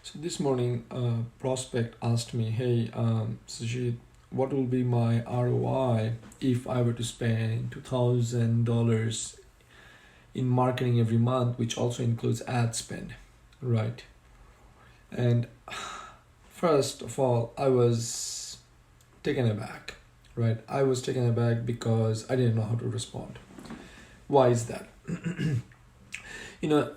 So this morning, a prospect asked me, "Hey, Sujit, what will be my ROI if I were to spend $2,000 in marketing every month, which also includes ad spend, right?" And first of all, I was taken aback, right? I was taken aback because I didn't know how to respond. Why is that?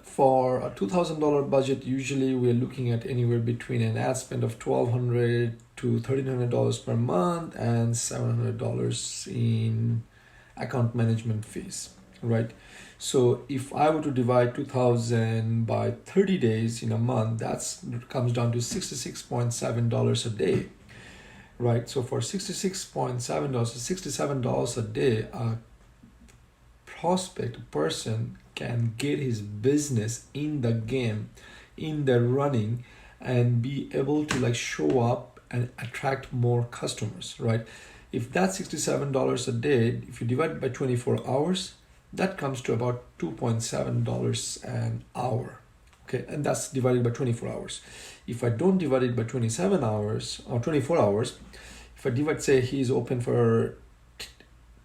For a $2,000 budget, usually we're looking at anywhere between an ad spend of $1,200 to $1,300 per month and $700 in account management fees, right? So if I were to divide 2,000 by 30 days in a month, that comes down to $66.7 a day, right? So for $66.7, $67 a day, a prospect person can get his business in the game, in the running, and be able to like show up and attract more customers, right? If that's $67 a day, if you divide it by 24 hours, that comes to about $2.7 an hour. Okay, and that's divided by 24 hours. If I don't divide it by 27 hours or 24 hours, if I divide, say he's open for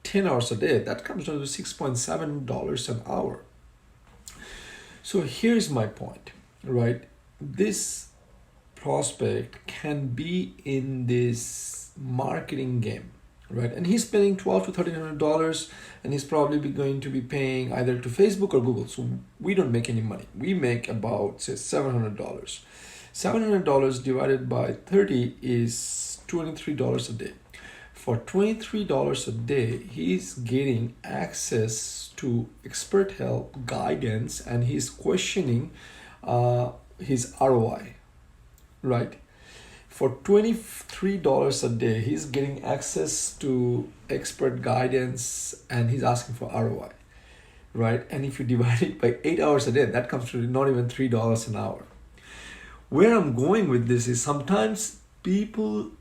10 hours a day, that comes down to $6.7 an hour. So here's my point, right? This prospect can be in this marketing game, right? And he's spending $1,200 to $1,300, and he's probably going to be paying either to Facebook or Google. So we don't make any money. We make about, say, $700. $700 divided by 30 is $23 a day. For $23 a day, he's getting access to expert help, guidance, and he's questioning his ROI, right? For $23 a day, he's getting access to expert guidance and he's asking for ROI, right? And if you divide it by 8 hours a day, that comes to not even $3 an hour. Where I'm going with this is sometimes people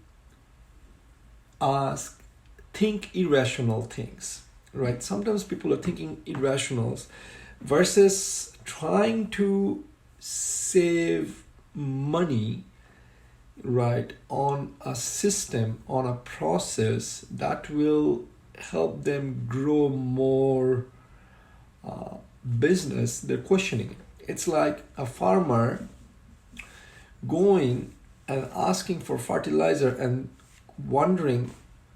think irrational things, right? Sometimes people are thinking irrationals versus trying to save money, right, on a system, on a process that will help them grow more business. They're questioning it. It's like a farmer going and asking for fertilizer and wondering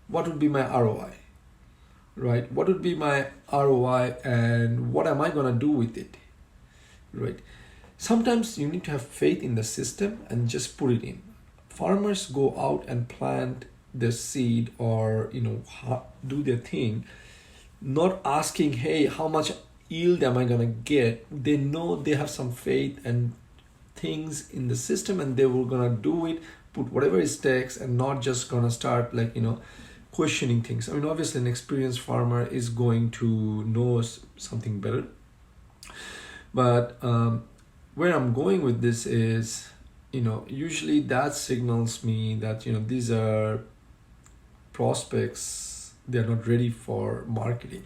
what would be my ROI, right? What would be my ROI and what am I going to do with it, right? Sometimes you need to have faith in the system and just put it in. Farmers go out and plant their seed or do their thing, not asking, hey, how much yield am I going to get? They know they have some faith and things in the system and they were going to do it, put whatever it takes, and not just going to start questioning things. I mean, obviously an experienced farmer is going to know something better, but where I'm going with this is, usually that signals me that these are prospects. They're not ready for marketing,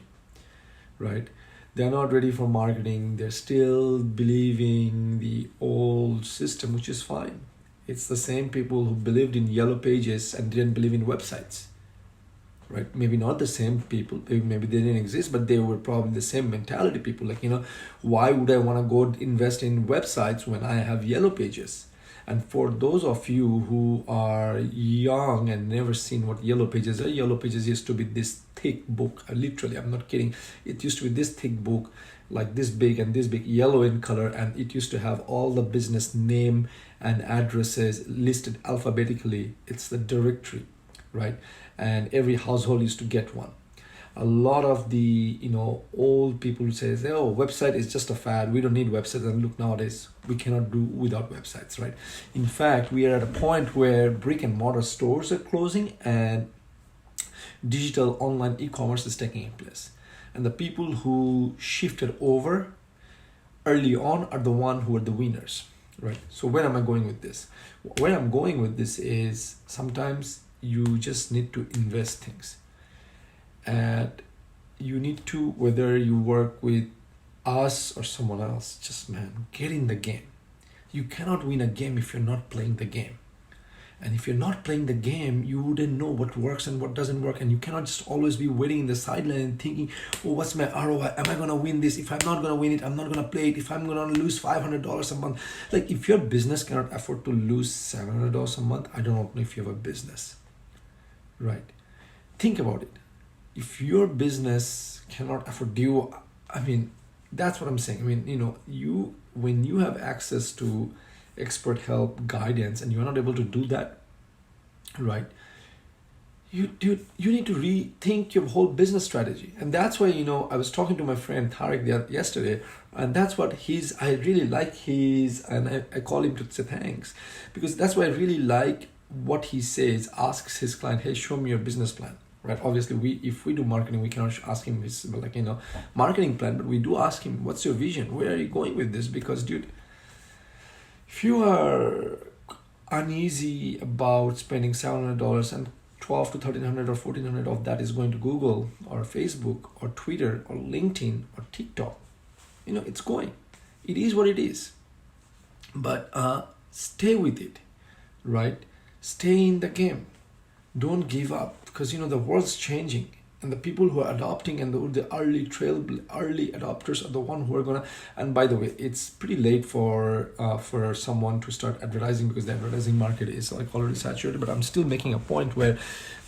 right? They're not ready for marketing. They're still believing the old system, which is fine. It's the same people who believed in yellow pages and didn't believe in websites, right? Maybe not the same people. Maybe they didn't exist, but they were probably the same mentality people. Why would I want to go invest in websites when I have yellow pages? And for those of you who are young and never seen what yellow pages are, yellow pages used to be this thick book. Literally, I'm not kidding. It used to be this thick book, like this big and this big, yellow in color, and it used to have all the business name and addresses listed alphabetically. It's the directory, right? And every household used to get one. A lot of the old people says, oh, website is just a fad, we don't need websites. And look, nowadays we cannot do without websites, right? In fact, we are at a point where brick and mortar stores are closing and digital online e-commerce is taking place, and the people who shifted over early on are the one who are the winners, right? So where am I going with this? Where I'm going with this is sometimes you just need to invest things, and you need to, whether you work with us or someone else, just get in the game. you cannot win a game if you're not playing the game. And if you're not playing the game, you wouldn't know what works and what doesn't work. And you cannot just always be waiting in the sideline and thinking, oh, what's my ROI? Am I going to win this? If I'm not going to win it, I'm not going to play it. If I'm going to lose $500 a month. Like, if your business cannot afford to lose $700 a month, I don't know if you have a business, right? Think about it. If your business cannot afford you, I mean, that's what I'm saying. I mean, when you have access to expert help, guidance, and you're not able to do that, right, you need to rethink your whole business strategy. And that's why, I was talking to my friend Tariq yesterday, and that's what I really like and I call him to say thanks, because that's why I really like what he says, asks his client, hey, show me your business plan. Right? Obviously, if we do marketing, we cannot ask him his marketing plan, but we do ask him, what's your vision? Where are you going with this? Because, dude, if you are uneasy about spending $700 and $1,200 to $1,300 or $1,400 of that is going to Google or Facebook or Twitter or LinkedIn or TikTok, it's going. It is what it is. But stay with it, right? Stay in the game. Don't give up, because the world's changing, and the people who are adopting and the early adopters are the one who are gonna. And by the way, it's pretty late for someone to start advertising, because the advertising market is like already saturated. But I'm still making a point where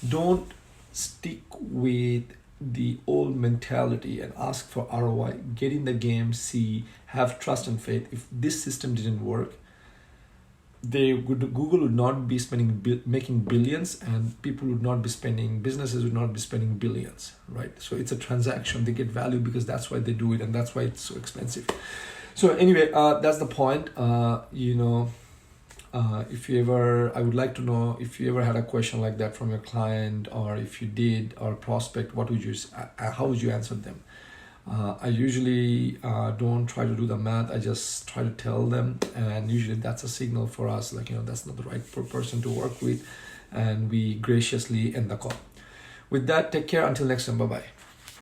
don't stick with the old mentality and ask for ROI. Get in the game, have trust and faith. If this system didn't work, Google would not be making billions, and businesses would not be spending billions, right? So it's a transaction. They get value because that's why they do it, and that's why it's so expensive. So anyway, that's the point. I would like to know if you ever had a question like that from your client, or if you did, or prospect, how would you answer them? I usually don't try to do the math. I just try to tell them, and usually that's a signal for us, that's not the right person to work with, and we graciously end the call. With that, take care until next time. Bye-bye.